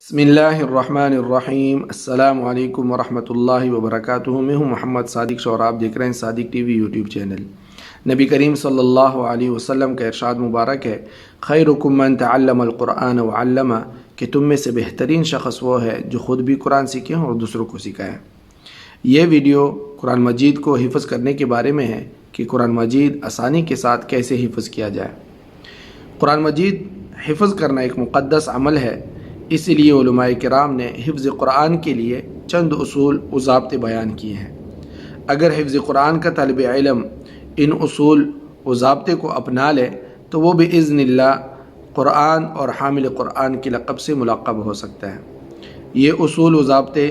बिस्मिल्लाहिर्रहमानिर्रहीम। अस्सलामु अलैकुम वरहमतुल्लाहि वबरकातुहू। मैं हूँ मोहम्मद सादिक शाह और आप देख रहे हैं सादिक टीवी यूट्यूब चैनल। नबी करीम सल्लल्लाहु अलैहि वसल्लम का इरशाद मुबारक है, खैरुकुम मन तअल्लमल कुरआन व अल्लमा, कि तुम में से बेहतरीन शख्स वो है जो ख़ुद भी कुरान सीखे और दूसरों को सिखाए। ये वीडियो कुरान मजीद को हिफ़्ज़ करने के बारे में है कि कुरान मजीद आसानी के साथ कैसे हिफ़्ज़ किया जाए। कुरान मजीद हिफ़्ज़ करना एक मुक़द्दस अमल है, इसलिए उलमाए किराम ने हिफ्ज़ कुरान के लिए चंद उसूल व ज़ाब्ते बयान किए हैं। अगर हिफ्ज़ कुरान का तालिब इल्म इन उसूल व ज़ाब्ते को अपना ले तो वो बिइज़्निल्लाह कुरान और हामिल कुरान के लक़ब से मुलक़ब हो सकता है। ये उसूल व ज़ाब्ते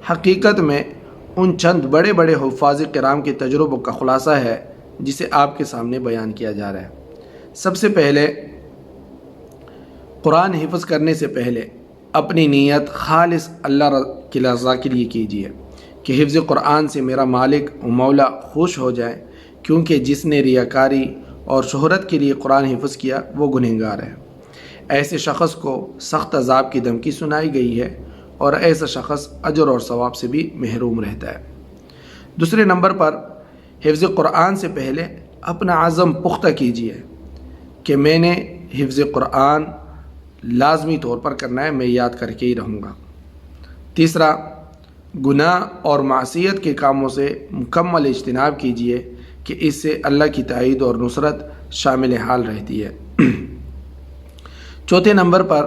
हकीकत में उन चंद बड़े बड़े हुफ़ाज़ किराम के तजुर्बों का ख़ुलासा है जिसे आपके सामने बयान किया जा रहा है। सबसे पहले, कुरान हिफ़्ज़ करने से पहले अपनी नीयत खालिस अल्लाह की रज़ा के लिए कीजिए कि हिफ़्ज़ कुरान से मेरा मालिक व मौला खुश हो जाए, क्योंकि जिसने रियाकारी और शोहरत के लिए कुरान हिफ़्ज़ किया वो गुनहगार है। ऐसे शख़्स को सख्त अज़ाब की धमकी सुनाई गई है और ऐसा शख़्स अजर और सवाब से भी महरूम रहता है। दूसरे नंबर पर, हिफ़्ज़ कुरान से पहले अपना अज़म पुख्ता कीजिए कि मैंने हिफ़्ज़ कुरान लाजमी तौर पर करना है, मैं याद करके ही रहूँगा। तीसरा, गुनाह और मासियत के कामों से मुकम्मल इज्तिनाब कीजिए कि इससे अल्लाह की ताईद और नुसरत शामिल हाल रहती है। चौथे नंबर पर,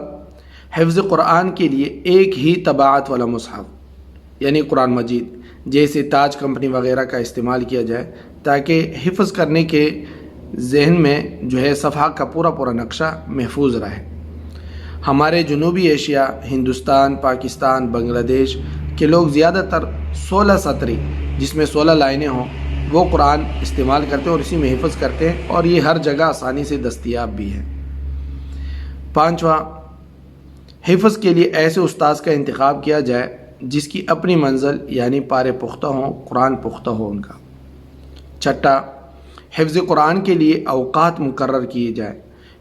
हिफ्ज़ कुरान के लिए एक ही तबाअत वाला मुसहफ़ यानी कुरान मजीद जैसे ताज कंपनी वगैरह का इस्तेमाल किया जाए, ताकि हिफ्ज़ करने के जहन में जो है सफ़हा का पूरा पूरा नक्शा महफूज रहे। हमारे जनूबी एशिया, हिंदुस्तान, पाकिस्तान, बांग्लादेश के लोग ज़्यादातर 16 सतरी जिसमें 16 लाइनें हों वो कुरान इस्तेमाल करते हैं और इसी में हिफ़्ज़ करते हैं, और ये हर जगह आसानी से दस्तयाब भी है। पाँचवा, हिफ़्ज़ के लिए ऐसे उस्ताद का इंतखाब किया जाए जिसकी अपनी मंजिल यानी पारे पुख्ता हों, कुरान पुख्ता हो उनका। छठा, हिफ़्ज़ कुरान के लिए औक़ात मुकर्रर किए जाए,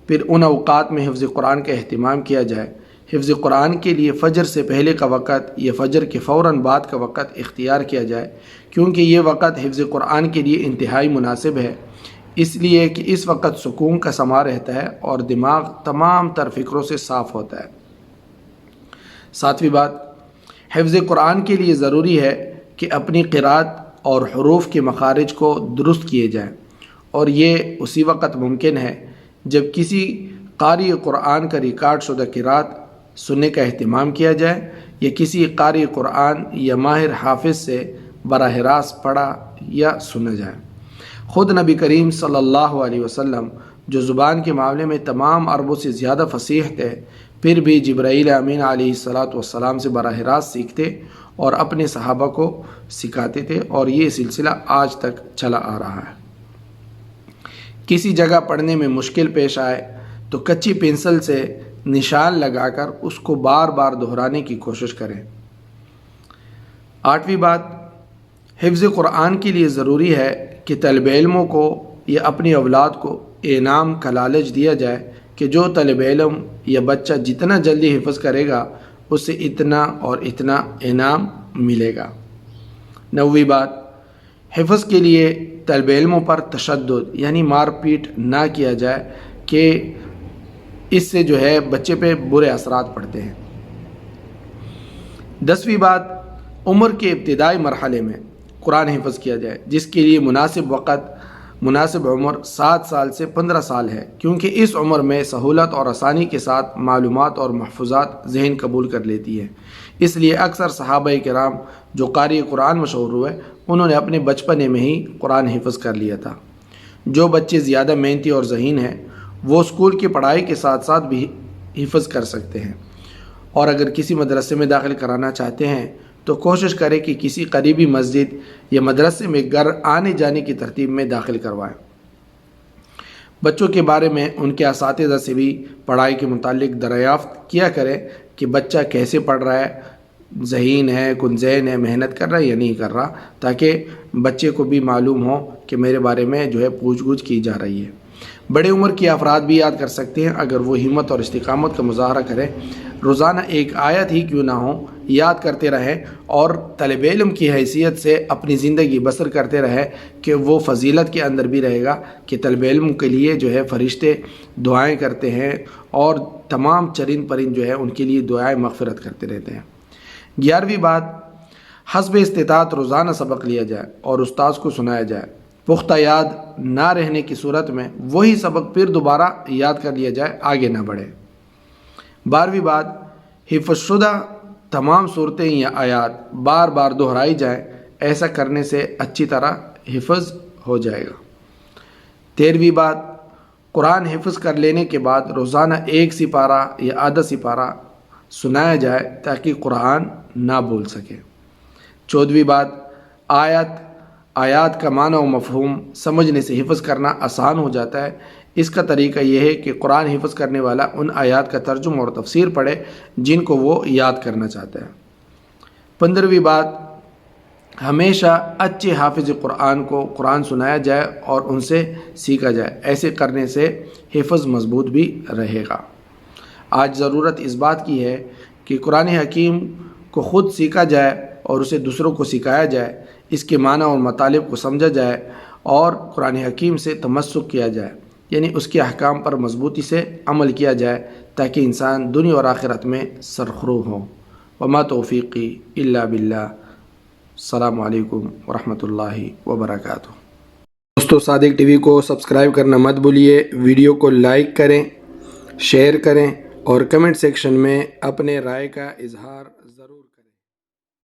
फिर उन औक़ात में हिफ़्ज़ कुरान का अहतमाम किया जाए। हिफ़्ज़ कुरान के लिए फ़जर से पहले का वक़्त या फ़जर के फ़ौरन बाद का वक़्त इख्तियार किया जाए, क्योंकि ये वक़्त हिफ़्ज़ कुरान के लिए इंतहाई मुनासिब है, इसलिए कि इस वक़्त सुकून का समा रहता है और दिमाग तमाम तर फ़िक्रों से साफ़ होता है। सातवीं बात, हिफ़्ज़ कुरान के लिए ज़रूरी है कि अपनी क़िरात और हुरूफ़ के मखारिज को दुरुस्त किए जाएँ, और ये उसी वक़्त मुमकिन है जब किसी कारी कुरान का रिकॉर्ड शुदा क़िरात सुनने का अहतमाम किया जाए या किसी कारी कुरान या माहिर हाफिज़ से बराह रास्त पढ़ा या सुना जाए। ख़ुद नबी करीम सल्लल्लाहु अलैहि वसल्लम जो ज़ुबान के मामले में तमाम अरबों से ज़्यादा फसीह थे, फिर भी जिब्राईल अमीन अलैहिस्सलातु वस्सलाम से बराह रास्त सीखते और अपने सहाबा को सिखाते थे, और ये सिलसिला आज तक चला आ रहा है। किसी जगह पढ़ने में मुश्किल पेश आए तो कच्ची पेंसिल से निशान लगाकर उसको बार बार दोहराने की कोशिश करें। आठवीं बात, हिफ्ज़ कुरान के लिए ज़रूरी है कि तलबे इल्मों को या अपनी औलाद को इनाम का लालच दिया जाए कि जो तलबे इल्म या बच्चा जितना जल्दी हिफ्ज़ करेगा उससे इतना और इतना इनाम मिलेगा। नौवीं बात, हिफ्ज़ के लिए तलबे इल्मों पर तशद्दुद यानी मार पीट ना किया जाए कि इससे जो है बच्चे पे बुरे असरात पड़ते हैं। 10वीं बात, उम्र के इब्तिदाई मरहले में कुरान हिफ्ज़ किया जाए, जिसके लिए मुनासिब उम्र 7 साल से 15 साल है, क्योंकि इस उम्र में सहूलत और आसानी के साथ मालूमात और महफूजात जहन कबूल कर लेती है। इसलिए अक्सर सहाबा किराम जो कारी कुरान मशहूर हुए, उन्होंने अपने बचपने में ही कुरान हिफ्ज़ कर लिया था। जो बच्चे ज़्यादा मेहनती और ज़हीन हैं वो स्कूल की पढ़ाई के साथ साथ भी हिफ्ज़ कर सकते हैं, और अगर किसी मदरसे में दाखिल कराना चाहते हैं तो कोशिश करें कि किसी करीबी मस्जिद या मदरसे में घर आने जाने की तरतीब में दाखिल करवाएं। बच्चों के बारे में उनके असातिज़ा से भी पढ़ाई के मुतालिक दरियाफ़्त किया करें कि बच्चा कैसे पढ़ रहा है, ज़हीन है, कुंज़ैन है, मेहनत कर रहा है या नहीं कर रहा, ताकि बच्चे को भी मालूम हो कि मेरे बारे में जो है पूछ गछ की जा रही है। बड़े उम्र के अफराद भी याद कर सकते हैं अगर वो हिम्मत और इस्तिकामत का मुजाहरा करें। روزانہ ایک آیت ہی کیوں نہ ہو یاد کرتے رہیں اور طالب علم کی حیثیت سے اپنی زندگی بسر کرتے رہے کہ وہ فضیلت کے اندر بھی رہے گا کہ طالب علم کے لیے جو ہے فرشتے دعائیں کرتے ہیں اور تمام چرند پرند جو ہے ان کے لیے دعائیں مغفرت کرتے رہتے ہیں۔ 11ویں بات، حسب استطاعت روزانہ سبق لیا جائے اور استاذ کو سنایا جائے۔ پختہ یاد نہ رہنے کی صورت میں وہی سبق پھر دوبارہ یاد کر لیا جائے، آگے نہ بڑھے۔ 12ویں بات، حفظ شدہ تمام صورتیں یا آیات بار بار دہرائی جائیں، ایسا کرنے سے اچھی طرح حفظ ہو جائے گا۔ 13ویں بات، قرآن حفظ کر لینے کے بعد روزانہ ایک سپارہ یا آدھا سپارہ سنایا جائے تاکہ قرآن نہ بھول سکے۔ 14ویں بات، آیات کا معنی و مفہوم سمجھنے سے حفظ کرنا آسان ہو جاتا ہے۔ اس کا طریقہ یہ ہے کہ قرآن حفظ کرنے والا ان آیات کا ترجمہ اور تفسیر پڑھے جن کو وہ یاد کرنا چاہتا ہے۔ 15ویں بات، ہمیشہ اچھے حافظ قرآن کو قرآن سنایا جائے اور ان سے سیکھا جائے، ایسے کرنے سے حفظ مضبوط بھی رہے گا۔ آج ضرورت اس بات کی ہے کہ قرآن حکیم کو خود سیکھا جائے اور اسے دوسروں کو سکھایا جائے، اس کے معنی اور مطالب کو سمجھا جائے اور قرآن حکیم سے تمسک کیا جائے، یعنی اس کے احکام پر مضبوطی سے عمل کیا جائے تاکہ انسان دنیا اور آخرت میں سرخرو ہو۔ وما توفیقی الا باللہ۔ السلام علیکم ورحمۃ اللہ وبرکاتہ۔ دوستو، صادق ٹی وی کو سبسکرائب کرنا مت بھولیے، ویڈیو کو لائک کریں، شیئر کریں اور کمنٹ سیکشن میں اپنے رائے کا اظہار